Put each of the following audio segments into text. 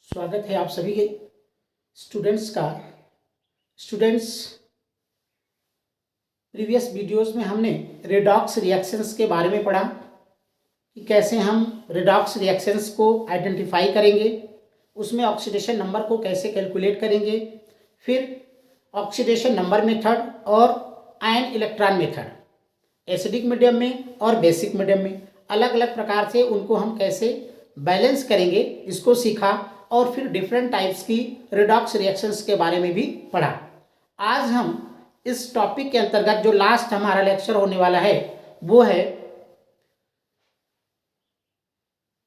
स्वागत है आप सभी के स्टूडेंट्स का। स्टूडेंट्स, प्रीवियस वीडियोस में हमने रेडॉक्स रिएक्शंस के बारे में पढ़ा कि कैसे हम रेडॉक्स रिएक्शंस को आइडेंटिफाई करेंगे, उसमें ऑक्सीडेशन नंबर को कैसे कैलकुलेट करेंगे, फिर ऑक्सीडेशन नंबर मेथड और ion electron method, acidic medium में और बेसिक मीडियम में अलग अलग प्रकार से उनको हम कैसे बैलेंस करेंगे इसको सीखा। और फिर डिफरेंट टाइप्स की रेडॉक्स रिएक्शंस के बारे में भी पढ़ा। आज हम इस टॉपिक के अंतर्गत जो लास्ट हमारा लेक्चर होने वाला है वो है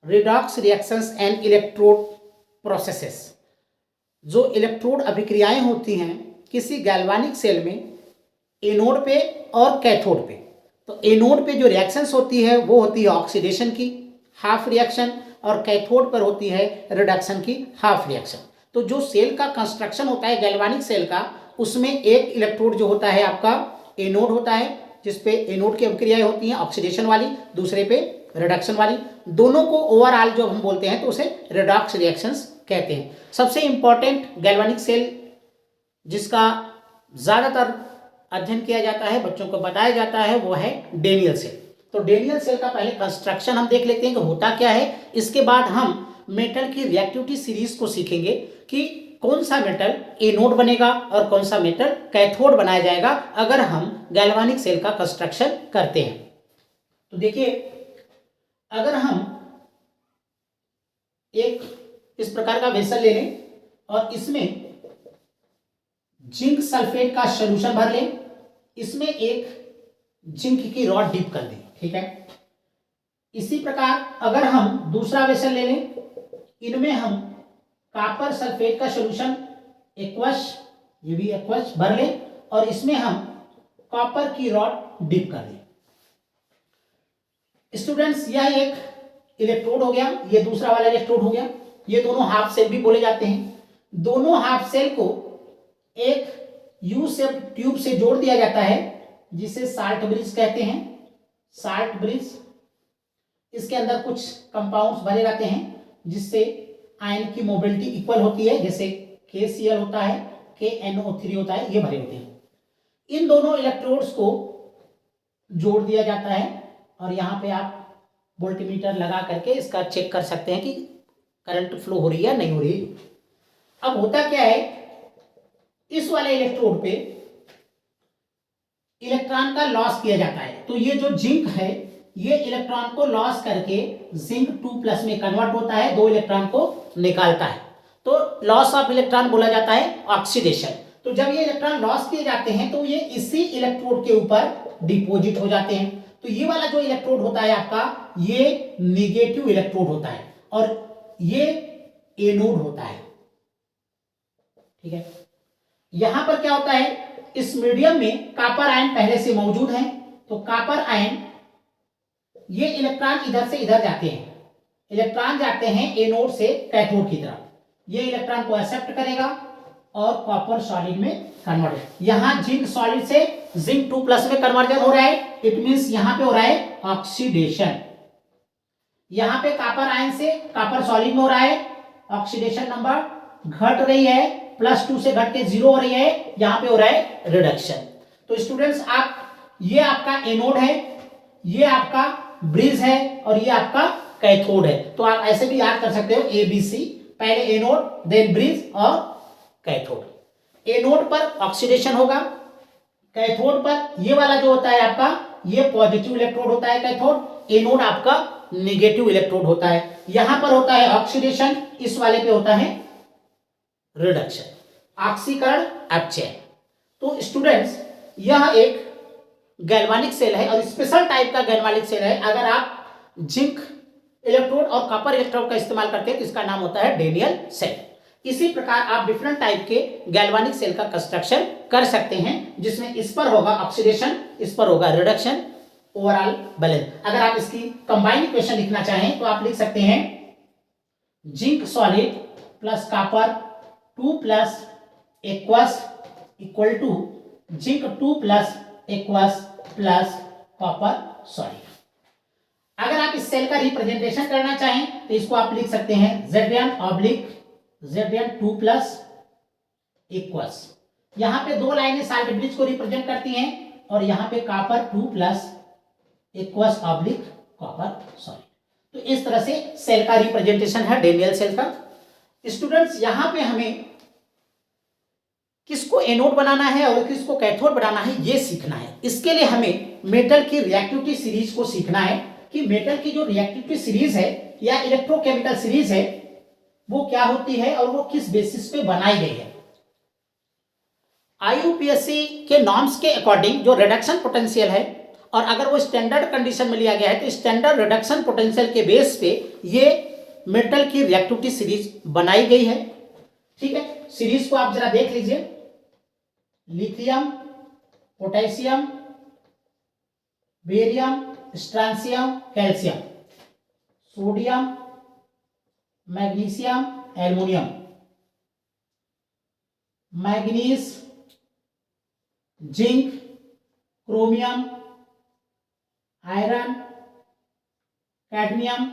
redox reactions and electrode processes. जो इलेक्ट्रोड अभिक्रियाएं होती हैं किसी गैल्वानिक सेल में एनोड पे और कैथोड पे, तो एनोड पे जो रिएक्शंस होती है वो होती है ऑक्सीडेशन की हाफ रिएक्शन और कैथोड पर होती है रिडक्शन की हाफ रिएक्शन। तो जो सेल का कंस्ट्रक्शन होता है गैल्वानिक सेल का, उसमें एक इलेक्ट्रोड जो होता है आपका एनोड होता है, जिसपे एनोड की अभिक्रियाएं होती हैं ऑक्सीडेशन वाली, दूसरे पे रिडक्शन वाली। दोनों को ओवरऑल जो हम बोलते हैं तो उसे रेडॉक्स रिएक्शंस कहते हैं। सबसे इंपॉर्टेंट गैल्वानिक सेल जिसका ज़्यादातर अध्ययन किया जाता है, बच्चों को बताया जाता है, वो है डेनियल सेल। तो डेनियल सेल का पहले कंस्ट्रक्शन हम देख लेते हैं कि होता क्या है। इसके बाद हम मेटल की रिएक्टिविटी सीरीज को सीखेंगे कि कौन सा मेटल एनोड बनेगा और कौन सा मेटल कैथोड बनाया जाएगा अगर हम गैल्वानिक सेल का कंस्ट्रक्शन करते हैं। तो देखिए, अगर हम एक इस प्रकार का वेसल ले लें और इसमें जिंक सल्फेट का सॉल्यूशन भर लें, इसमें एक जिंक की रॉड डिप कर दें, ठीक है। इसी प्रकार अगर हम दूसरा वेसल ले लें, इनमें हम कॉपर सल्फेट का सॉल्यूशन एक्वस, ये भी एक्वस भर लें और इसमें हम कॉपर की रॉड डिप कर दें। स्टूडेंट्स, यह एक इलेक्ट्रोड हो गया, ये दूसरा वाला इलेक्ट्रोड हो गया। ये दोनों हाफ सेल भी बोले जाते हैं। दोनों हाफ सेल को एक यू शेप ट्यूब से जोड़ दिया जाता है जिसे साल्ट ब्रिज कहते हैं। साल्ट ब्रिज, इसके अंदर कुछ कंपाउंड्स भरे रहते हैं जिससे आयन की मोबिलिटी इक्वल होती है, जैसे KCl होता है, KNO3 होता है, ये भरे होते हैं। इन दोनों इलेक्ट्रोड्स को जोड़ दिया जाता है और यहाँ पे आप वोल्टमीटर लगा करके इसका चेक कर सकते हैं कि करंट फ्लो हो रही है नहीं हो रही है। अब होता क्या है, इस वाले इलेक्ट्रोड पे इलेक्ट्रॉन का लॉस किया जाता है। तो ये जो जिंक है ये इलेक्ट्रॉन को लॉस करके जिंक 2+ में कन्वर्ट होता है, 2 इलेक्ट्रॉन को निकालता है। तो लॉस ऑफ इलेक्ट्रॉन बोला जाता है ऑक्सीडेशन। तो जब ये इलेक्ट्रॉन लॉस किए जाते हैं तो ये इसी इलेक्ट्रोड के ऊपर डिपोजिट हो जाते हैं। तो ये वाला जो इलेक्ट्रोड होता है आपका, ये निगेटिव इलेक्ट्रोड होता है और ये एनोड होता है, ठीक है। यहां पर क्या होता है, इस मीडियम में कॉपर आयन पहले से मौजूद है। तो कॉपर आयन, ये इलेक्ट्रॉन इधर से इधर जाते हैं, इलेक्ट्रॉन जाते हैं एनोड से कैथोड की तरफ। ये इलेक्ट्रॉन को एक्सेप्ट करेगा और कॉपर सॉलिड में कन्वर्ट। यहां जिंक सॉलिड से जिंक 2+ में कन्वर्जन हो रहा है, इट मींस यहां पे हो रहा है ऑक्सीडेशन। यहां पे कॉपर आयन से कॉपर सॉलिड में हो रहा है, ऑक्सीडेशन नंबर घट रही है, +2 से घट के 0 हो रही है, यहां पे हो रहा है रिडक्शन। तो स्टूडेंट्स, ये आपका एनोड है, ये आपका ब्रिज है और ये आपका कैथोड है। तो आप ऐसे भी याद कर सकते हो ABC, पहले एनोड देन ब्रिज और कैथोड। एनोड पर ऑक्सीडेशन होगा, कैथोड पर ये वाला जो होता है आपका, ये पॉजिटिव इलेक्ट्रोड होता है कैथोड, एनोड आपका नेगेटिव इलेक्ट्रोड होता है। यहां पर होता है ऑक्सीडेशन, इस वाले पे होता है रिडक्शन, ऑक्सीकरण अपचय। तो स्टूडेंट्स, यह एक गैल्वानिक सेल है और स्पेशल टाइप का गैल्वानिक सेल है। अगर आप जिंक इलेक्ट्रोड और कॉपर इलेक्ट्रोड का इस्तेमाल करते हैं तो इसका नाम होता है डेनियल सेल। इसी प्रकार आप डिफरेंट टाइप के गैल्वानिक सेल का कंस्ट्रक्शन कर सकते हैं, जिसमें इस पर होगा ऑक्सीडेशन, इस पर होगा रिडक्शन, ओवरऑल बैलेंस। अगर आप इसकी कंबाइंड इक्वेशन लिखना चाहें तो आप लिख सकते हैं zinc solid plus copper 2+ aqueous equal to zinc 2+ aqueous plus copper solid. अगर आप इस सेल का रिप्रेजेंटेशन करना चाहें तो इसको आप लिख सकते हैं Z1 ऑब्लिक Zn2+ इक्वल्स, यहां पे दो लाइनें साल्ट ब्रिज को रिप्रेजेंट करती हैं और यहां पे copper 2+ equals oblique copper solid. तो इस तरह से सेल का रिप्रेजेंटेशन है डेनियल सेल का। स्टूडेंट्स यहां पे हमें किसको एनोड बनाना है और किसको कैथोड बनाना है ये सीखना है। इसके लिए हमें मेटल की रिएक्टिविटी सीरीज को सीखना है कि मेटल की जो रिएक्टिविटी सीरीज है या इलेक्ट्रोकेमिकल सीरीज है वो क्या होती है और वो किस बेसिस पे बनाई गई है। IUPAC के नॉर्म्स के अकॉर्डिंग जो रिडक्शन पोटेंशियल है और अगर वो स्टैंडर्ड कंडीशन में लिया गया है तो स्टैंडर्ड रिडक्शन पोटेंशियल के बेस पे ये मेटल की रिएक्टिविटी सीरीज बनाई गई है। ठीक है, सीरीज को आप जरा देख लीजिए। Lithium, potassium, barium, strontium, calcium, sodium, magnesium, aluminium, manganese, zinc, chromium, iron, cadmium,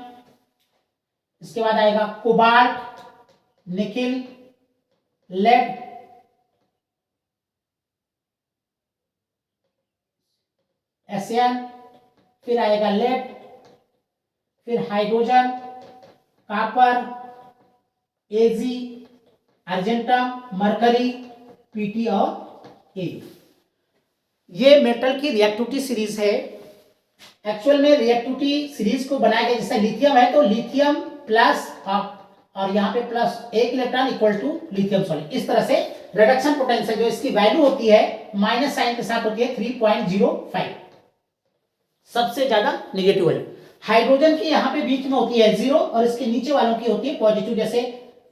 इसके बाद आएगा कोबाल्ट, निकिल, लेड, एसएन, फिर आएगा लेड, फिर हाइड्रोजन, कॉपर, एजी, अर्जेंटम, मरकरी, पीटी और ए। ये मेटल की रिएक्टिविटी सीरीज है। एक्चुअल में रिएक्टिविटी सीरीज को बनाया गया, जैसे लिथियम है तो लिथियम प्लस और यहाँ पे प्लस एक electron equal to lithium solid. इस तरह से रिडक्शन पोटेंशियल जो इसकी वैल्यू होती है माइनस साइन के साथ होती है 3.05, सबसे ज्यादा नेगेटिव वैल्यू। हाइड्रोजन की यहाँ पे बीच में होती है 0 और इसके नीचे वालों की होती है पॉजिटिव, जैसे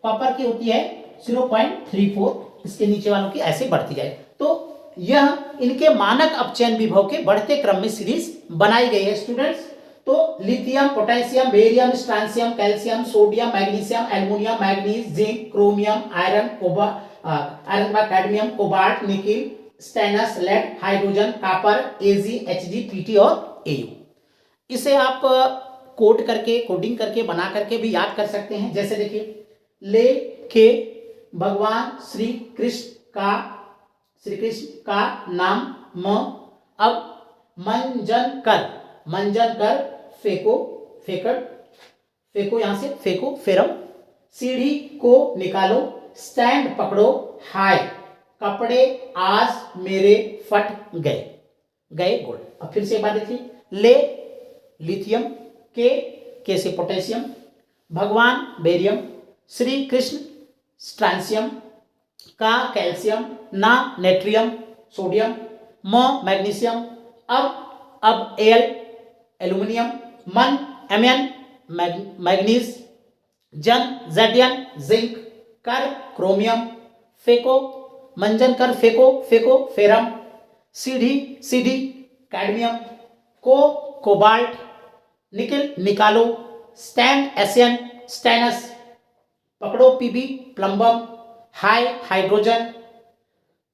कॉपर की होती है 0.34, इसके नीचे वालों की ऐसे बढ़ती जाए। तो यह इनके मानक अपचयन विभव के बढ़ते क्रम में सीरीज बनाई गई है स्टूडेंट्स। तो lithium, potassium, barium, strontium, calcium, sodium, magnesium, aluminium, manganese, zinc, chromium, iron, cadmium, cobalt, nickel, stannous, lead, hydrogen, copper, AG, HG, PT और एयू। इसे आप कोड करके, कोडिंग करके, बना करके भी याद कर सकते हैं। जैसे देखिए, ले के भगवान श्री कृष्ण का नाम म, अब मंजन कर फेंको, यहां से फेंको, फेरम, सीढ़ी को निकालो, स्टैंड पकड़ो, हाय, कपड़े आज मेरे फट गए गोल्ड। अब फिर से एक बार देखिए, ले लिथियम, के से पोटेशियम, भगवान बेरियम, श्री कृष्ण स्ट्रांसियम, का कैल्शियम, ना नेट्रियम सोडियम, म मैग्नीशियम, अब एल एल्युमिनियम, मन एमएन मैग्नीज, जन जेडन जिंक, कर क्रोमियम, फेको मंजन कर फेको फेरम, सीढ़ी कैडमियम, कोबाल्ट, निकिल निकालो, स्टैंड एसियन स्टेनस, पकड़ो पीबी प्लम्बम, हाई हाइड्रोजन,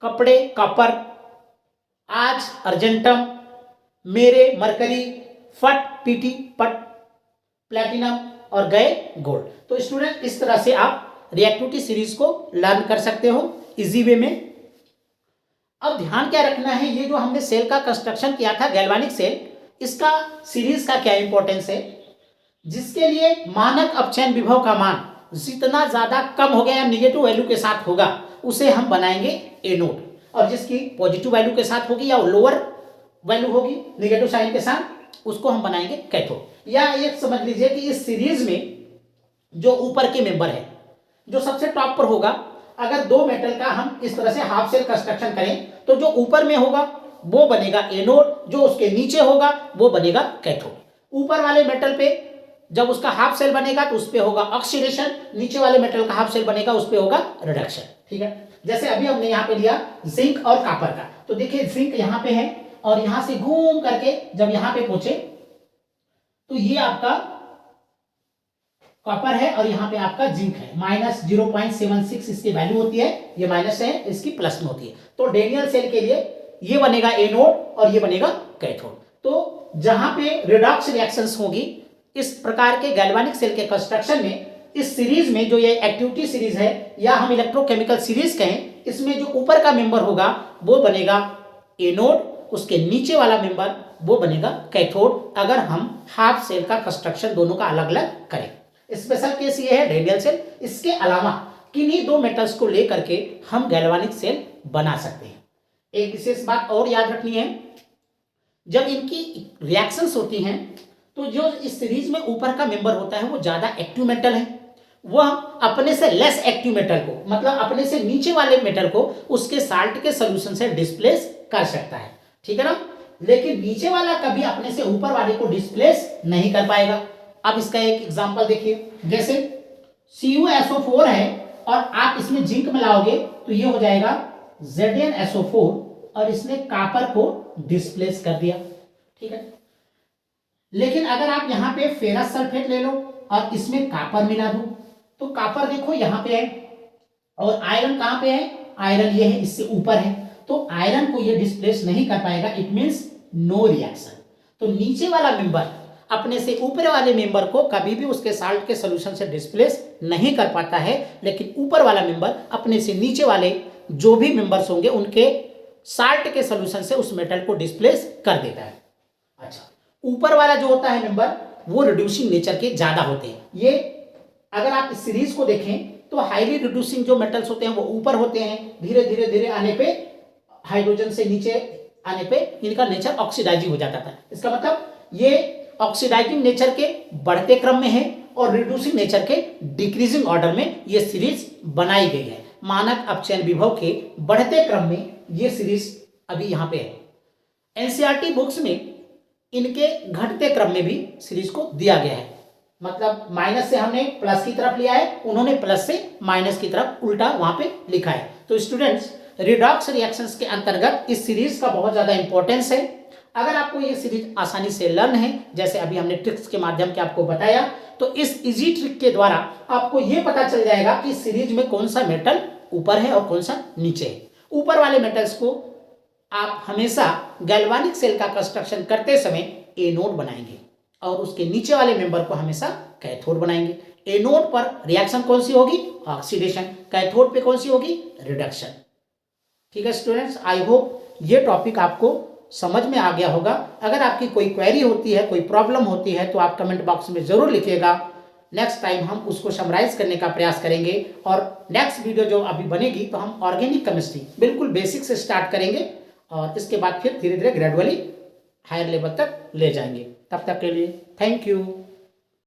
कपड़े कॉपर, आज अर्जेंटम, मेरे मरकरी, फट पीटी पट प्लेटिनम और गए गोल्ड। तो स्टूडेंट इस तरह से आप रिएक्टिविटी सीरीज को लर्न कर सकते हो इजी वे में। अब ध्यान क्या रखना है, ये जो हमने सेल का कंस्ट्रक्शन किया था गैल्वानिक सेल, इसका सीरीज का क्या इंपॉर्टेंस है, जिसके लिए मानक अपचयन विभव का मान जितना ज्यादा कम हो गया या निगेटिव वैल्यू के साथ होगा उसे हम बनाएंगे एनोड, और जिसकी पॉजिटिव वैल्यू के साथ होगी या लोअर वैल्यू होगी निगेटिव साइन के साथ उसको हम बनाएंगे कैथोड। या ये समझ लीजिए कि इस सीरीज में जो ऊपर के मेंबर है, जो सबसे टॉप पर होगा, अगर दो मेटल का हम इस तरह से हाफ सेल कंस्ट्रक्शन करें तो जो ऊपर में होगा वो बनेगा एनोड, जो उसके नीचे होगा वो बनेगा कैथोड। ऊपर वाले मेटल पे जब उसका हाफ सेल बनेगा तो उस पे होगा ऑक्सीडेशन, नीचे वाले मेटल का हाफ सेल बनेगा उस पे होगा रिडक्शन। ठीक है, जैसे अभी हमने यहाँ पे लिया जिंक और कॉपर का, तो देखिए जिंक यहाँ पे है और यहां से घूम करके जब यहां पे पहुंचे तो ये आपका कॉपर है और यहाँ पे आपका जिंक है, -0.76 इसकी वैल्यू होती है, ये माइनस है, इसकी प्लस में होती है। तो डेनियल सेल के लिए ये बनेगा एनोड और ये बनेगा कैथोड। तो जहां पे रिडॉक्स रिएक्शंस होगी इस प्रकार के गैल्वानिक सेल के कंस्ट्रक्शन में, इस सीरीज में जो ये एक्टिविटी सीरीज है या हम इलेक्ट्रोकेमिकल सीरीज कहें, इसमें जो ऊपर का मेंबर होगा वो बनेगा एनोड, उसके नीचे वाला मेंबर वो बनेगा कैथोड, अगर हम हाफ सेल का कंस्ट्रक्शन दोनों का अलग अलग करें। स्पेशल केस ये है रेडियल सेल। इसके अलावा किन्हीं दो मेटल्स को लेकर के हम गैल्वानिक सेल बना सकते हैं। एक विशेष बात और याद रखनी है, जब इनकी रिएक्शंस होती हैं तो जो इस सीरीज में ऊपर का मेंबर होता है वो ज्यादा एक्टिव मेटल है, वह अपने से लेस एक्टिव मेटल को, मतलब अपने से नीचे वाले मेटल को उसके साल्ट के सोल्यूशन से डिस्प्लेस कर सकता है, ठीक है ना। लेकिन नीचे वाला कभी अपने से ऊपर वाले को डिस्प्लेस नहीं कर पाएगा। अब इसका एक एग्जांपल देखिए, जैसे CuSO4 है और आप इसमें जिंक मिलाओगे तो ये हो जाएगा ZnSO4 और इसने कॉपर को डिस्प्लेस कर दिया, ठीक है। लेकिन अगर आप यहाँ पे फेरस सल्फेट ले लो और इसमें कॉपर मिला दो तो कॉपर देखो यहाँ पे है और आयरन कहाँ पे है, आयरन ये है, इससे ऊपर है, तो आयरन को ये डिस्प्लेस नहीं कर पाएगा, इट मींस नो रिएक्शन। तो नीचे वाला मेंबर अपने से ऊपर वाले मेंबर को कभी भी उसके साल्ट के सोल्यूशन से डिस्प्लेस नहीं कर पाता है, लेकिन ऊपर वाला मेंबर अपने से नीचे वाले जो भी मेंबर्स होंगे उनके साल्ट के सोल्यूशन से उस मेटल को डिस्प्लेस कर देता है। अच्छा, ऊपर वाला जो होता है मेंबर वो रिड्यूसिंग नेचर के ज्यादा होते हैं। ये अगर आप इस सीरीज को देखें तो हाईली रिड्यूसिंग जो मेटल्स होते हैं वो ऊपर होते हैं, धीरे धीरे धीरे आने पे हाइड्रोजन से नीचे आने पे इनका नेचर ऑक्सीडाइजिंग हो जाता था। इसका मतलब ये ऑक्सीडाइजिंग नेचर के बढ़ते क्रम में है और रिड्यूसिंग नेचर के डिक्रीजिंग ऑर्डर में ये सीरीज बनाई गई है। मानक अपचयन विभव के बढ़ते क्रम में ये सीरीज अभी यहाँ पे है। एनसीईआरटी बुक्स में इनके घटते क्रम में भी सीरीज को दिया गया है, मतलब माइनस से हमने प्लस की तरफ लिया है, उन्होंने प्लस से माइनस की तरफ उल्टा वहां पे लिखा है। तो स्टूडेंट्स, रिडॉक्स रिएक्शंस के अंतर्गत इस सीरीज का बहुत ज्यादा इंपॉर्टेंस है। अगर आपको ये सीरीज आसानी से लर्न है, जैसे अभी हमने ट्रिक्स के माध्यम से आपको बताया, तो इस इजी ट्रिक के द्वारा आपको ये पता चल जाएगा कि सीरीज में कौन सा मेटल ऊपर है और कौन सा नीचे है। ऊपर वाले मेटल्स को आप हमेशा गैल्वानिक सेल का कंस्ट्रक्शन करते समय एनोड बनाएंगे और उसके नीचे वाले मेंबर को हमेशा कैथोड बनाएंगे। एनोड पर रिएक्शन कौन सी होगी, ऑक्सीडेशन, कैथोड पे कौन सी होगी, रिडक्शन। ठीक है स्टूडेंट्स, आई होप ये टॉपिक आपको समझ में आ गया होगा। अगर आपकी कोई क्वेरी होती है, कोई प्रॉब्लम होती है तो आप कमेंट बॉक्स में जरूर लिखिएगा। नेक्स्ट टाइम हम उसको समराइज करने का प्रयास करेंगे और नेक्स्ट वीडियो जो अभी बनेगी तो हम ऑर्गेनिक केमिस्ट्री बिल्कुल बेसिक से स्टार्ट करेंगे और इसके बाद फिर धीरे धीरे ग्रेजुअली हायर लेवल तक ले जाएंगे। तब तक के लिए थैंक यू।